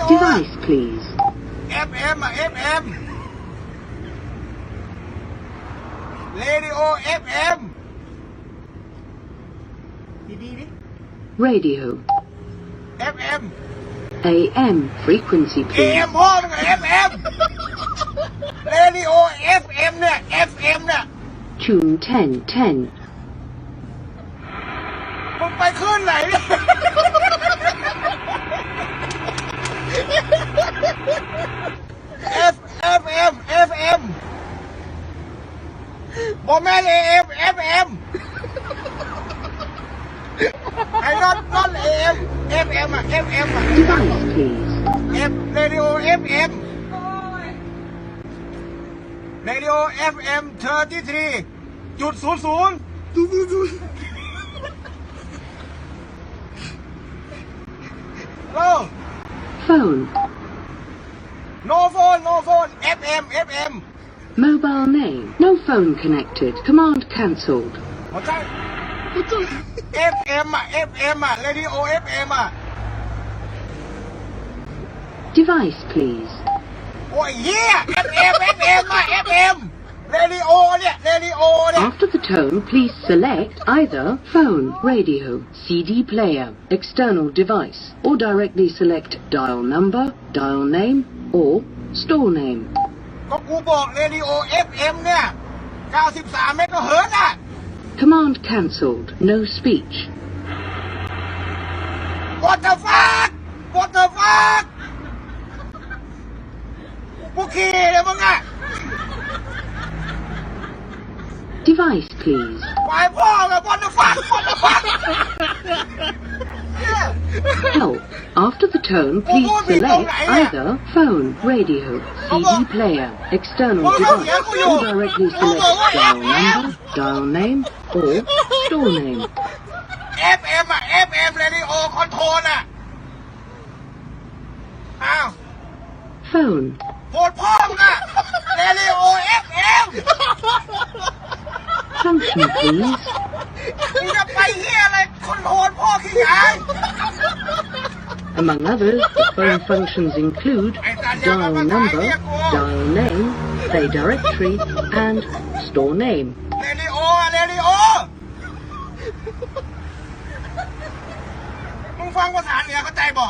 Device, please. FM อ่ะ FM Radio FM ดีดิ Radio. FM AM. Frequency, please. AM พ่อมึงอะ FM Radio FM เนี่ย FM เนี่ย Tune 1010. มึงไปขึ้นไหนเนี่ย FM FM บอแม่น AM FM ไอ้not AM FM อ่ะ FM อ่ะ Device, please. F Radio FM Radio FM 33.00 Hello Phone. No phone No phone FM FM Mobile name. No phone connected. Command cancelled. หัวใจ FM อ่ะ FM อ่ะ Radio FM อ่ะ Device, please. โอ้ยเหี้ย FM FM อ่ะ FM Radio เนี่ย Radio เนี่ย After the tone, please select either phone, radio, CD player, external device, or directly select dial number, dial name, or store name. ก็กูบอก Radio FM เนี่ย 93 เมกะเฮิรตซ์อ่ะ Command cancelled. No speech. What the fuck What the fuck กูขี้เลยมึงอ่ะ Device, please. ไปพ่อกับ What the fuck What the fuck เนี่ย Help. After the tone, please select either phone, radio, CD player, external device, or directly select dial number, dial name, or store name. FM อ่ะ FM Radio Control อ่ะ อ้าว Phone. โหดพ่อมึงอ่ะ Radio FM Function, please. มึงจะไปเหี้ยอะไรคนโหดพ่อขี้ยาย Among others, the phone functions include dial number, dial name, play directory, and store name. Radio อ่ะ Radio มึงฟังภาษาเหนือเข้าใจบ่